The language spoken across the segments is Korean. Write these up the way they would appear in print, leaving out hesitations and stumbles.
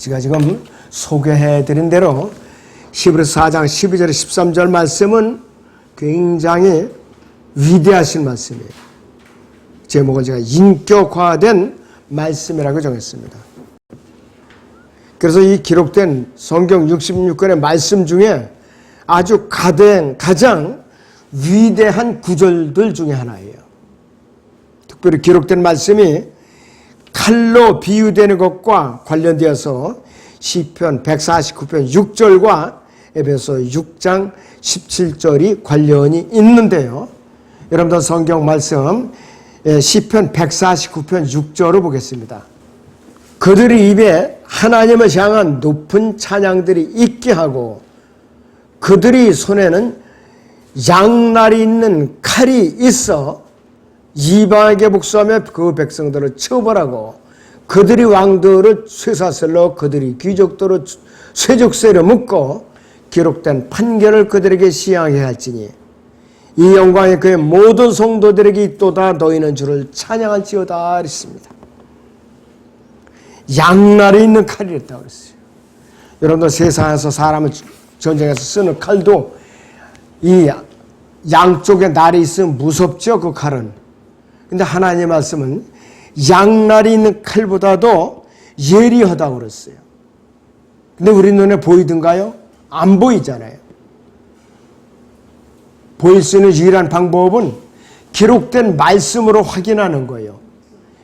제가 지금 소개해드린 대로 히브리서 4장 12절 13절 말씀은 굉장히 위대하신 말씀이에요. 제목은 제가 인격화된 말씀이라고 정했습니다. 그래서 이 기록된 성경 66권의 말씀 중에 아주 가장 위대한 구절들 중에 하나예요. 특별히 기록된 말씀이 칼로 비유되는 것과 관련되어서 시편 149편 6절과 에베소 6장 17절이 관련이 있는데요. 여러분들 성경 말씀 시편 149편 6절을 보겠습니다. 그들의 입에 하나님을 향한 높은 찬양들이 있게 하고 그들의 손에는 양날이 있는 칼이 있어 이방에게 복수하며 그 백성들을 처벌하고 그들의 왕들을 쇠사슬로 그들의 귀족들을 쇠족쇠로 묶고 기록된 판결을 그들에게 시행하게 할지니 이 영광이 그의 모든 성도들에게 있도다. 너희는 주를 찬양할지어다 그랬습니다. 양날에 있는 칼이 있다고 그랬어요. 여러분들 세상에서 사람을 전쟁에서 쓰는 칼도 이 양쪽에 날이 있으면 무섭죠, 그 칼은. 근데 하나님의 말씀은 양날이 있는 칼보다도 예리하다고 그랬어요. 근데 우리 눈에 보이던가요? 안 보이잖아요. 보일 수 있는 유일한 방법은 기록된 말씀으로 확인하는 거예요.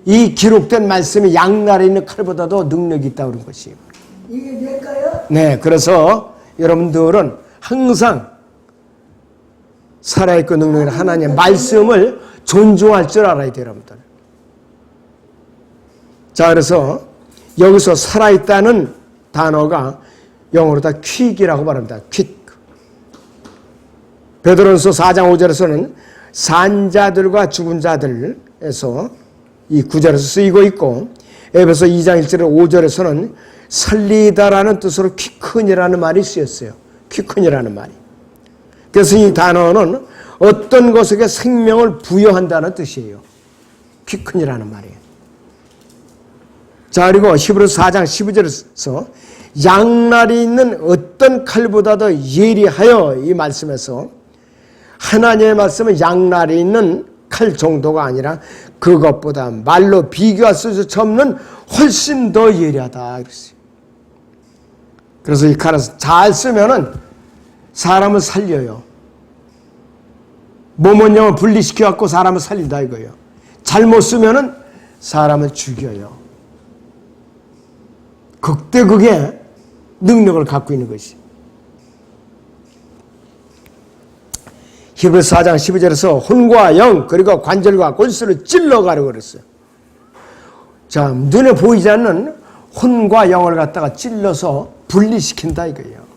이 기록된 말씀이 양날에 있는 칼보다도 능력이 있다고 그런 것이에요. 이게 될까요? 네, 그래서 여러분들은 항상 살아있고 능력있는 하나님의 말씀을 존중할 줄 알아야 돼요, 여러분들. 자, 그래서 여기서 살아있다는 단어가 영어로 다 퀵이라고 말합니다. 퀵. 베드로전서 4장 5절에서는 산자들과 죽은 자들에서 이 구절에서 쓰이고 있고 에베소 2장 1절 5절에서는 살리다라는 뜻으로 퀴큰이라는 말이 쓰였어요. 퀴큰이라는 말이. 그래서 이 단어는 어떤 것에게 생명을 부여한다는 뜻이에요. 퀴큰이라는 말이에요. 자, 그리고 히브리서 4장 12절에서 양날이 있는 어떤 칼보다도 예리하여 이 말씀에서 하나님의 말씀은 양날이 있는 칼 정도가 아니라 그것보다 말로 비교할 수 없는 훨씬 더 예리하다 그랬어요. 그래서 이 칼을 잘 쓰면은 사람을 살려요. 몸은 영을 분리시켜 갖고 사람을 살린다 이거예요. 잘못 쓰면은 사람을 죽여요. 극대극의 능력을 갖고 있는 것이. 히브리서 4장 12절에서 혼과 영 그리고 관절과 골수를 찔러가려고 그랬어요. 자, 눈에 보이지 않는 혼과 영을 갖다가 찔러서 분리시킨다 이거예요.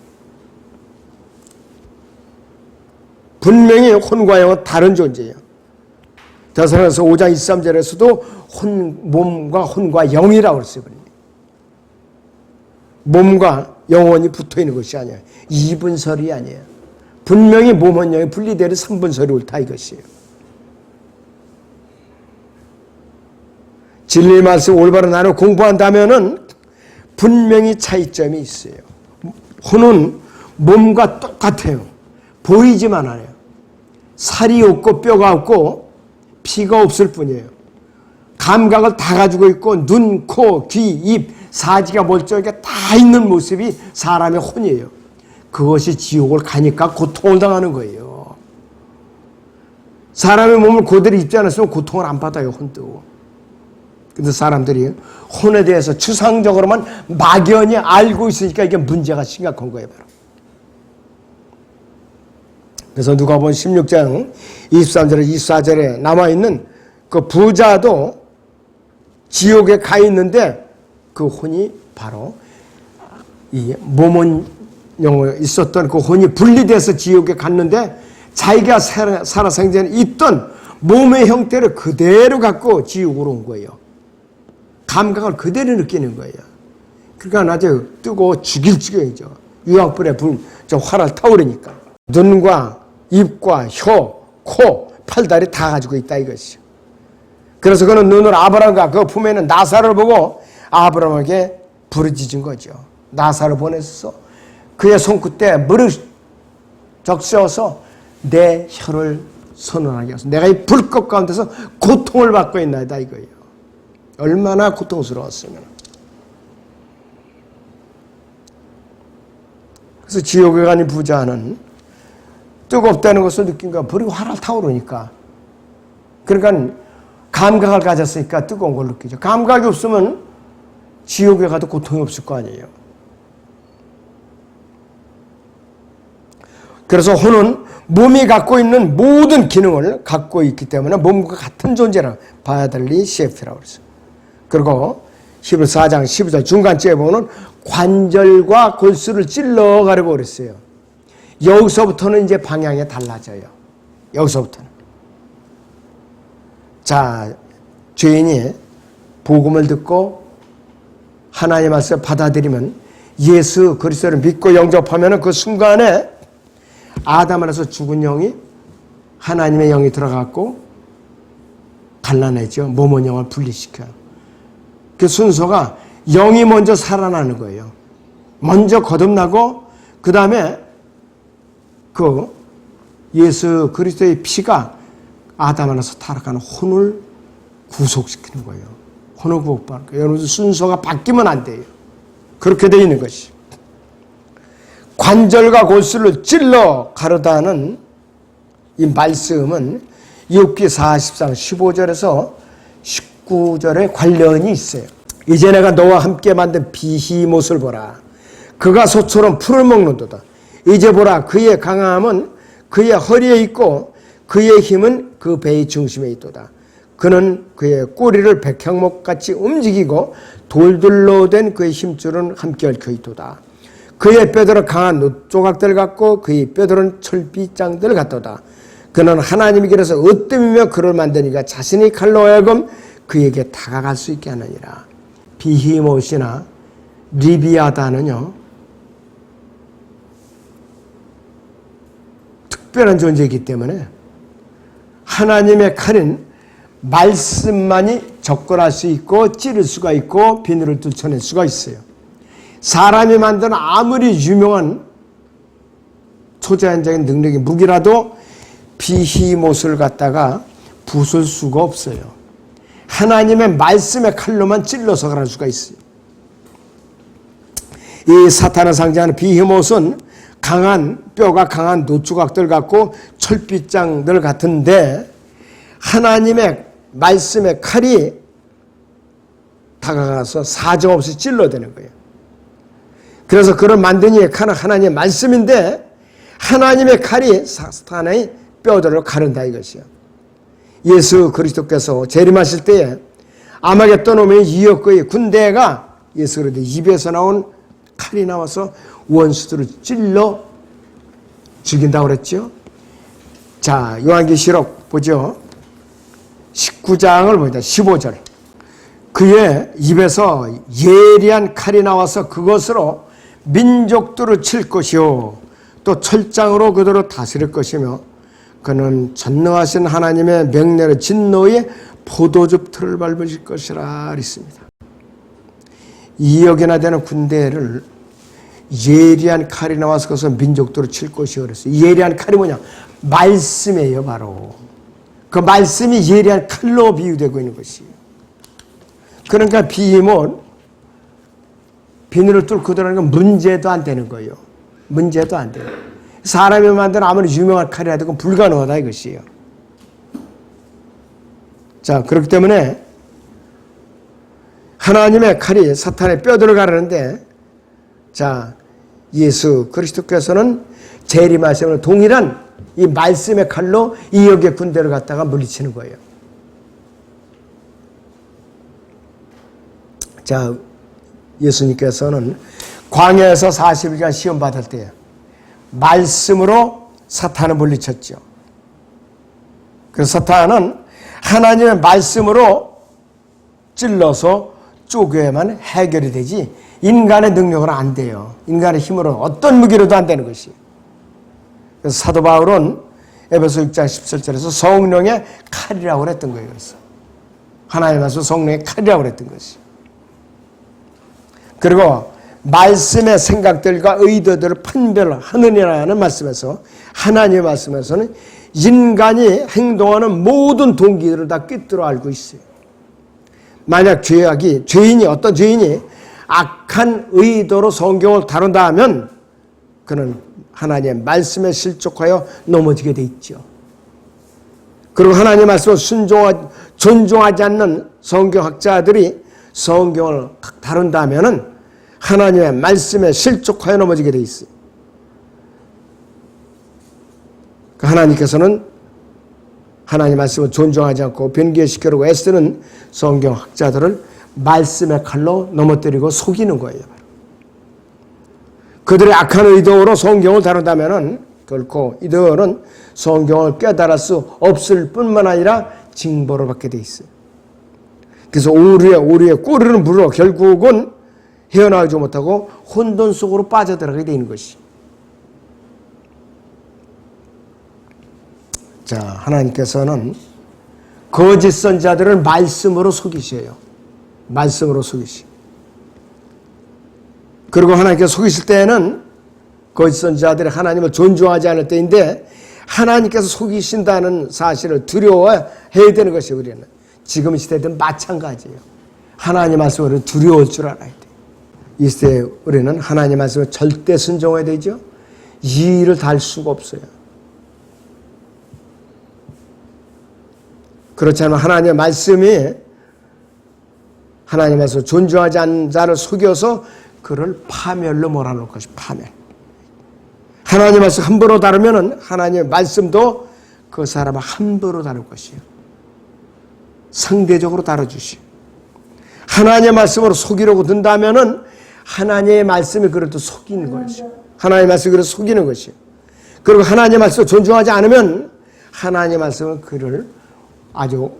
분명히 혼과 영은 다른 존재예요. 데살로니가서 5장 23절에서도 몸과 혼과 영이라고 그랬어요. 몸과 영혼이 붙어있는 것이 아니에요. 이분설이 아니에요. 분명히 몸은 영이 분리되는 3분설이 옳다 이것이에요. 진리의 말씀 올바로 나눠 공부한다면은 분명히 차이점이 있어요. 혼은 몸과 똑같아요. 보이지만 않아요. 살이 없고 뼈가 없고 피가 없을 뿐이에요. 감각을 다 가지고 있고 눈, 코, 귀, 입, 사지가 멀쩡하게 다 있는 모습이 사람의 혼이에요. 그것이 지옥을 가니까 고통을 당하는 거예요. 사람의 몸을 그대로 입지 않았으면 고통을 안 받아요, 혼도. 근데 사람들이 혼에 대해서 추상적으로만 막연히 알고 있으니까 이게 문제가 심각한 거예요, 바로. 그래서 누가복음 16장 23절에 24절에 남아있는 그 부자도 지옥에 가 있는데 그 혼이 바로 이 몸은 영혼에 있었던 그 혼이 분리돼서 지옥에 갔는데 자기가 살아생전에 있던 몸의 형태를 그대로 갖고 지옥으로 온 거예요. 감각을 그대로 느끼는 거예요. 그러니까 낮에 뜨고 죽일 지경이죠. 유황불에 활을 타오르니까. 눈과 입과 혀, 코, 팔다리 다 가지고 있다 이것이죠. 그래서 그는 눈으로 아브라함과 그 품에 있는 나사를 보고 아브라함에게 부르짖은 거죠. 나사로 보냈어. 그의 손끝에 물을 적셔서 내 혀를 선언하게 하소서. 내가 이 불꽃 가운데서 고통을 받고 있나이다 이거예요. 얼마나 고통스러웠으면. 그래서 지옥에 가는 부자는 뜨겁다는 것을 느낀 거야. 불이 활활 타오르니까. 그러니까 감각을 가졌으니까 뜨거운 걸 느끼죠. 감각이 없으면 지옥에 가도 고통이 없을 거 아니에요. 그래서 혼은 몸이 갖고 있는 모든 기능을 갖고 있기 때문에 몸과 같은 존재라 봐야 될 이 CF라고 그랬어요. 그리고 히브리서 4장 12절 중간쯤에 보면 관절과 골수를 찔러 가려고 그랬어요. 여기서부터는 이제 방향이 달라져요. 여기서부터는. 자, 죄인이 복음을 듣고 하나님 말씀을 받아들이면 예수 그리스도를 믿고 영접하면 그 순간에 아담 안에서 죽은 영이 하나님의 영이 들어갔고 갈라내죠. 몸은 영을 분리시켜요. 그 순서가 영이 먼저 살아나는 거예요. 먼저 거듭나고 그 다음에 그 예수 그리스도의 피가 아담 안에서 타락하는 혼을 구속시키는 거예요. 혼을 구속받는 거예요. 여러분 순서가 바뀌면 안 돼요. 그렇게 되어 있는 것이. 관절과 골수를 찔러 가르다는 이 말씀은 욥기 43, 15절에서 19절에 관련이 있어요. 이제 내가 너와 함께 만든 비히못을 보라. 그가 소처럼 풀을 먹는도다. 이제 보라. 그의 강함은 그의 허리에 있고 그의 힘은 그 배의 중심에 있도다. 그는 그의 꼬리를 백향목같이 움직이고 돌들로 된 그의 힘줄은 함께 얽혀 있도다. 그의 뼈들은 강한 놋조각들 같고 그의 뼈들은 철비장들 같도다. 그는 하나님의 길에서 으뜸이며 그를 만드니까 자신이 칼로 하여금 그에게 다가갈 수 있게 하느니라. 비히못이나 리비아다는요 특별한 존재이기 때문에 하나님의 칼은 말씀만이 접근할 수 있고 찌를 수가 있고 비늘을 뚫쳐낼 수가 있어요. 사람이 만든 아무리 유명한 초자연적인 능력의 무기라도 비히못을 갖다가 부술 수가 없어요. 하나님의 말씀의 칼로만 찔러서 가는 수가 있어요. 이 사탄을 상징하는 비히못은 강한 뼈가 강한 놋조각들 같고 철빗장들 같은데 하나님의 말씀의 칼이 다가가서 사정없이 찔러대는 거예요. 그래서 그를 만든 이의 칼은 하나님의 말씀인데 하나님의 칼이 사탄의 뼈들을 가른다 이것이요. 예수 그리스도께서 재림하실 때에 아마겟돈 오면 이역의 군대가 예수 그리스도 입에서 나온 칼이 나와서 원수들을 찔러 죽인다고 그랬죠. 자, 요한계시록 보죠. 19장을 보자. 15절. 그의 입에서 예리한 칼이 나와서 그것으로 민족들을 칠 것이요 또 철장으로 그들을 다스릴 것이며 그는 전능하신 하나님의 명령의 진노의 포도즙 틀을 밟으실 것이라 했습니다. 2억이나 되는 군대를 예리한 칼이 나와서 그것을 민족들을 칠 것이요 그랬어요. 예리한 칼이 뭐냐? 말씀이에요. 바로 그 말씀이 예리한 칼로 비유되고 있는 것이에요. 그러니까 비히못 비늘을 뚫고 들어가는 건 문제도 안 되는 거예요. 문제도 안 돼요. 사람이 만든 아무리 유명한 칼이라도 그건 불가능하다 이것이에요. 자, 그렇기 때문에 하나님의 칼이 사탄의 뼈들을 가르는데 자, 예수 그리스도께서는 재림하시면 동일한 이 말씀의 칼로 이 역의 군대를 갖다가 물리치는 거예요. 자, 예수님께서는 광야에서 40일간 시험 받을 때 말씀으로 사탄을 물리쳤죠. 그래서 사탄은 하나님의 말씀으로 찔러서 쪼개야만 해결이 되지 인간의 능력으로 안 돼요. 인간의 힘으로 어떤 무기로도 안 되는 것이. 그래서 사도 바울은 에베소 6장 17절에서 성령의 칼이라고 그랬던 거예요. 그래서 하나님 말씀 성령의 칼이라고 그랬던 것이. 그리고 말씀의 생각들과 의도들을 판별하느니라는 말씀에서 하나님의 말씀에서는 인간이 행동하는 모든 동기들을 다 꿰뚫어 알고 있어요. 만약 어떤 죄인이 악한 의도로 성경을 다룬다 하면 그는 하나님의 말씀에 실족하여 넘어지게 돼 있죠. 그리고 하나님의 말씀을 존중하지 않는 성경학자들이 성경을 다룬다 하면은 하나님의 말씀에 실족하여 넘어지게 돼 있어요. 하나님께서는 하나님의 말씀을 존중하지 않고 변개시키려고 애쓰는 성경학자들을 말씀의 칼로 넘어뜨리고 속이는 거예요. 그들의 악한 의도로 성경을 다룬다면은 결코 이들은 성경을 깨달을 수 없을 뿐만 아니라 징벌을 받게 돼 있어요. 그래서 오류에 꼬리를 물어 결국은 헤어나오지 못하고 혼돈 속으로 빠져들어가게 되는 것이. 자, 하나님께서는 거짓 선자들을 말씀으로 속이셔요. 말씀으로 속이시. 그리고 하나님께서 속이실 때에는 거짓 선자들이 하나님을 존중하지 않을 때인데 하나님께서 속이신다는 사실을 두려워해야 되는 것이 우리는. 지금 시대든 마찬가지예요. 하나님 말씀을 두려울 줄 알아야 돼요. 이 시대에 우리는 하나님 말씀을 절대 순종해야 되죠. 이의를 달 수가 없어요. 그렇지 않으면 하나님의 말씀이 하나님 말씀을 존중하지 않는 자를 속여서 그를 파멸로 몰아넣을 것이 파멸. 하나님 말씀 함부로 다루면 하나님의 말씀도 그 사람을 함부로 다룰 것이에요. 상대적으로 다뤄주시오. 하나님의 말씀으로 속이려고 든다면은 하나님의 말씀이 그를 또 속이는 것이요. 하나님의 말씀이 그를 속이는 것이요. 그리고 하나님의 말씀을 존중하지 않으면 하나님의 말씀은 그를 아주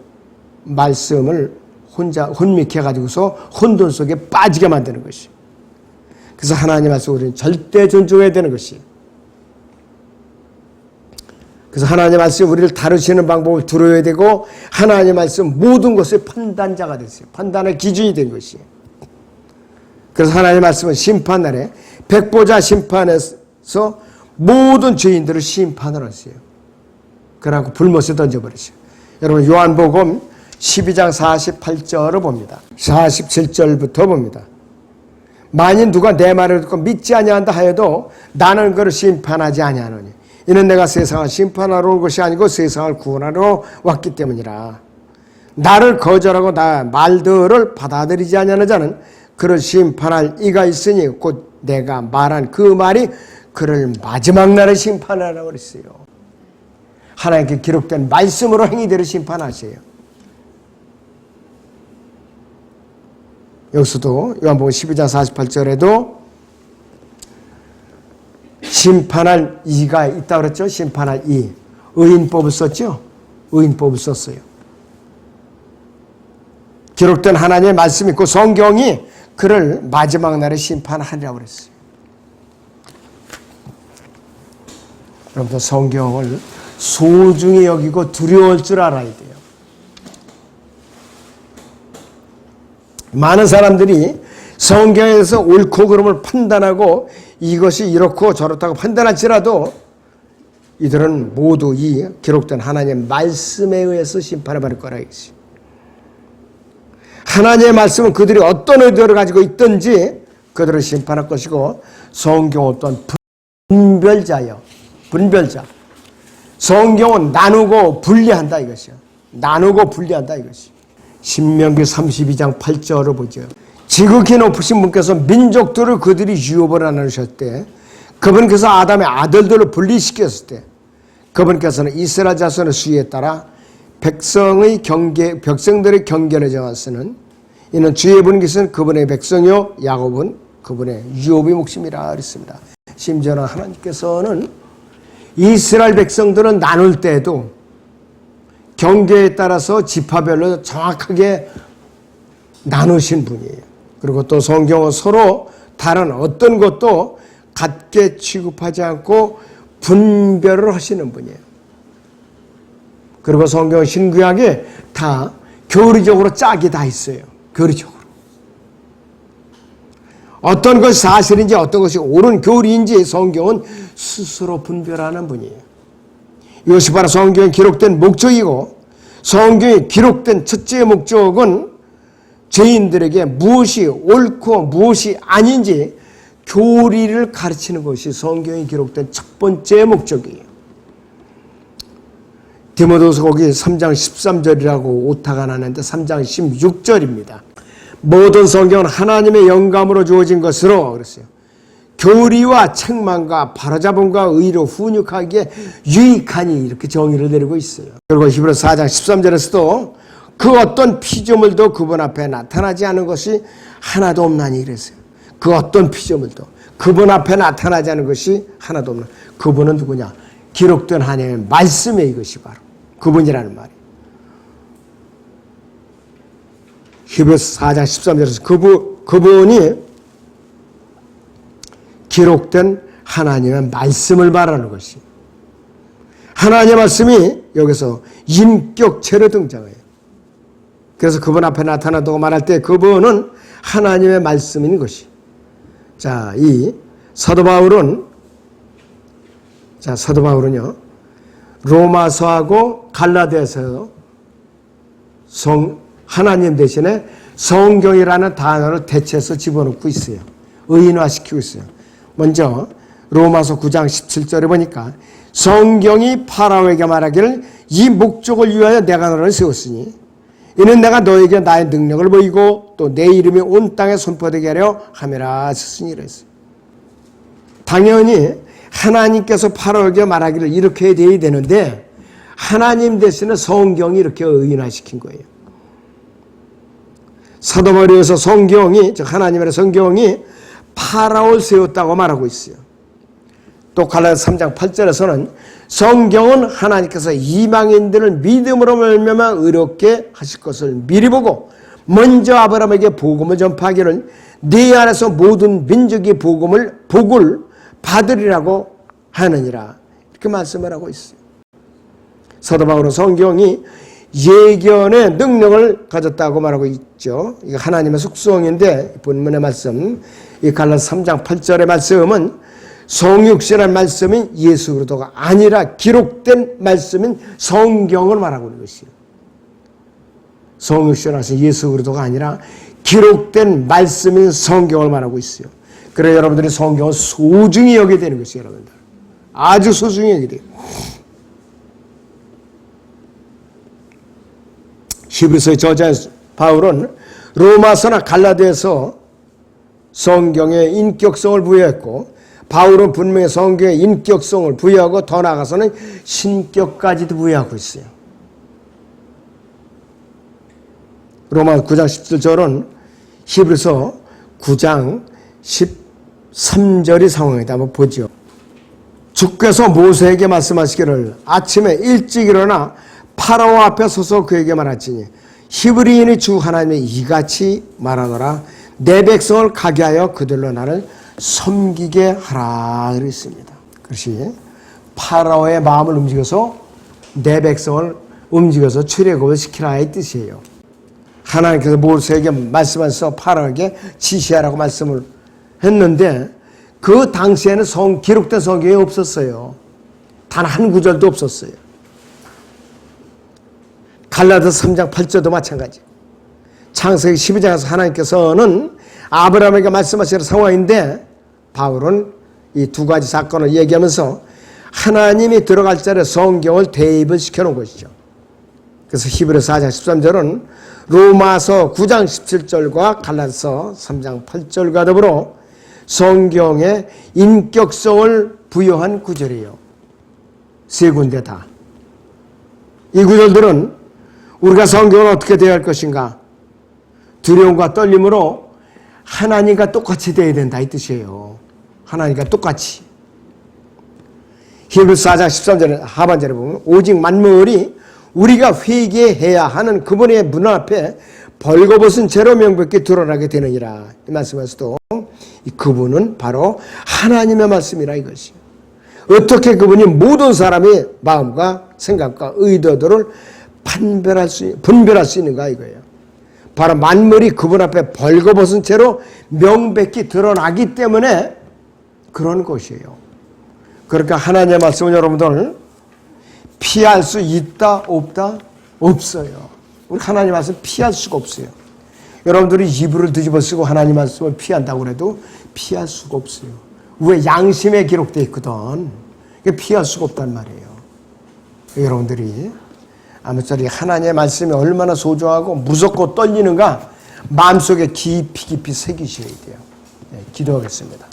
말씀을 혼자 혼미케 해가지고서 혼돈 속에 빠지게 만드는 것이요. 그래서 하나님의 말씀을 우리는 절대 존중해야 되는 것이요. 그래서 하나님의 말씀이 우리를 다루시는 방법을 들어야 되고 하나님의 말씀 모든 것의 판단자가 됐어요. 판단의 기준이 된 것이에요. 그래서 하나님의 말씀은 심판날에 백보자 심판에서 모든 죄인들을 심판을 하세요. 그러고 불못에 던져버리세요. 여러분 요한복음 12장 48절을 봅니다. 47절부터 봅니다. 만일 누가 내 말을 듣고 믿지 아니한다 하여도 나는 그를 심판하지 아니하노니 이는 내가 세상을 심판하러 온 것이 아니고 세상을 구원하러 왔기 때문이라. 나를 거절하고 나 말들을 받아들이지 아니하는 자는 그를 심판할 이가 있으니 곧 내가 말한 그 말이 그를 마지막 날에 심판하라고 그랬어요. 하나님께 기록된 말씀으로 행위대로 심판하세요. 여기서도 요한복음 12장 48절에도 심판할 이가 있다고 그랬죠. 심판할 이. 의인법을 썼죠. 의인법을 썼어요. 기록된 하나님의 말씀이 있고 성경이 그를 마지막 날에 심판하리라고 그랬어요. 여러분들 성경을 소중히 여기고 두려울 줄 알아야 돼요. 많은 사람들이 성경에서 옳고 그름을 판단하고 이것이 이렇고 저렇다고 판단할지라도 이들은 모두 이 기록된 하나님의 말씀에 의해서 심판을 받을 거라 했어요. 하나님의 말씀은 그들이 어떤 의도를 가지고 있든지 그들을 심판할 것이고 성경은 또한 분별자요. 분별자. 성경은 나누고 분리한다 이것이요. 나누고 분리한다 이것이. 신명기 32장 8절을 보죠. 지극히 높으신 분께서 민족들을 그들이 유업을 나누셨을 때 그분께서 아담의 아들들을 분리시켰을 때 그분께서는 이스라엘 자손의 수위에 따라 백성들의 경계를 정하시는 이는 주의 분께서는 그분의 백성이요 야곱은 그분의 유업의 몫임이라 그랬습니다. 심지어는 하나님께서는 이스라엘 백성들은 나눌 때에도 경계에 따라서 지파별로 정확하게 나누신 분이에요. 그리고 또 성경은 서로 다른 어떤 것도 같게 취급하지 않고 분별을 하시는 분이에요. 그리고 성경 신구약에 다 교리적으로 짝이 다 있어요. 교리적으로. 어떤 것이 사실인지 어떤 것이 옳은 교리인지 성경은 스스로 분별하는 분이에요. 이것이 바로 성경에 기록된 목적이고, 성경에 기록된 첫째 목적은 죄인들에게 무엇이 옳고 무엇이 아닌지 교리를 가르치는 것이 성경에 기록된 첫 번째 목적이에요. 디모데후서 거기 3장 13절이라고 오타가 나는데 3장 16절입니다. 모든 성경은 하나님의 영감으로 주어진 것으로 그랬어요. 교리와 책망과 바로잡음과 의로 훈육하기에 유익하니, 이렇게 정의를 내리고 있어요. 그리고 히브리서 4장 13절에서도 그 어떤 피조물도 그분 앞에 나타나지 않은 것이 하나도 없나니 이랬어요. 그 어떤 피조물도 그분 앞에 나타나지 않은 것이 하나도 없나. 그분은 누구냐? 기록된 하나님의 말씀에 이것이 바로 그분이라는 말이에요. 히브리서 4장 13절에서 그분이 기록된 하나님의 말씀을 말하는 것이, 하나님의 말씀이 여기서 인격체로 등장해요. 그래서 그분 앞에 나타난다고 말할 때 그분은 하나님의 말씀인 것이. 자, 이 사도 바울은요, 로마서하고 갈라디아서 하나님 대신에 성경이라는 단어를 대체해서 집어넣고 있어요. 의인화시키고 있어요. 먼저 로마서 9장 17절에 보니까 성경이 파라오에게 말하기를 이 목적을 위하여 내가 너를 세웠으니 이는 내가 너에게 나의 능력을 보이고 또 내 이름이 온 땅에 선포되게 하려 함이라 하셨으니 이랬어요. 당연히 하나님께서 파라오에게 말하기를 이렇게 돼야 되는데 하나님 대신에 성경이 이렇게 의인화시킨 거예요. 사도 바울에서 성경이, 즉 하나님의 성경이 파라오를 세웠다고 말하고 있어요. 또 갈라디아서 3장 8절에서는 성경은 하나님께서 이방인들을 믿음으로 말미암아 의롭게 하실 것을 미리 보고 먼저 아브라함에게 복음을 전파하기를 네 안에서 모든 민족이 복을 받으리라고 하느니라, 이렇게 말씀을 하고 있어요. 사도 바울은 성경이 예견의 능력을 가졌다고 말하고 있죠. 이거 하나님의 속성인데 본문의 말씀, 이 갈라디아서 3장 8절의 말씀은 성육신한 말씀인 예수 그리스도가 아니라 기록된 말씀인 성경을 말하고 있는 것이에요. 성육신하신 예수 그리스도가 아니라 기록된 말씀인 성경을 말하고 있어요. 그래서 여러분들이 성경을 소중히 여기게 되는 것이에요. 여러분들 아주 소중히 여기게 돼요. 히브리서의 저자 바울은 로마서나 갈라디아서 성경에 인격성을 부여했고, 바울은 분명히 성경에 인격성을 부여하고 더 나아가서는 신격까지도 부여하고 있어요. 로마 9장 17절은 히브리서 9장 13절의 상황이다. 한번 보죠. 주께서 모세에게 말씀하시기를 아침에 일찍 일어나 파라오 앞에 서서 그에게 말하지니 히브리인이 주 하나님이 이같이 말하노라. 내 백성을 가게 하여 그들로 나를 섬기게 하라 그랬습니다. 그것이 파라오의 마음을 움직여서 내 백성을 움직여서 출애굽을 시키라 이 뜻이에요. 하나님께서 모세에게 말씀하셔서 파라오에게 지시하라고 말씀을 했는데 그 당시에는 기록된 성경이 없었어요. 단 한 구절도 없었어요. 갈라디아서 3장 8절도 마찬가지. 창세기 12장에서 하나님께서는 아브라함에게 말씀하시는 상황인데 바울은 이 두 가지 사건을 얘기하면서 하나님이 들어갈 자리에 성경을 대입을 시켜놓은 것이죠. 그래서 히브리서 4장 13절은 로마서 9장 17절과 갈라디아서 3장 8절과 더불어 성경에 인격성을 부여한 구절이에요. 세 군데 다. 이 구절들은 우리가 성경을 어떻게 대할 것인가? 두려움과 떨림으로 하나님과 똑같이 대해야 된다 이 뜻이에요. 하나님과 똑같이. 히브리서 4장 13절 하반절에 보면 오직 만물이 우리가 회개해야 하는 그분의 문 앞에 벌거벗은 죄로 명백히 드러나게 되느니라. 이 말씀에서도 그분은 바로 하나님의 말씀이라 이것이. 어떻게 그분이 모든 사람의 마음과 생각과 의도들을 분별할 수 있는가 이거예요. 바로 만물이 그분 앞에 벌거벗은 채로 명백히 드러나기 때문에 그런 것이에요. 그러니까 하나님의 말씀은 여러분들 피할 수 있다 없다? 없어요. 우리 하나님 말씀 피할 수가 없어요. 여러분들이 이불을 뒤집어 쓰고 하나님 말씀을 피한다고 해도 피할 수가 없어요. 왜? 양심에 기록되어 있거든. 피할 수가 없단 말이에요. 여러분들이 아무쪼록 하나님의 말씀이 얼마나 소중하고 무섭고 떨리는가 마음속에 깊이 새기셔야 돼요. 네, 기도하겠습니다.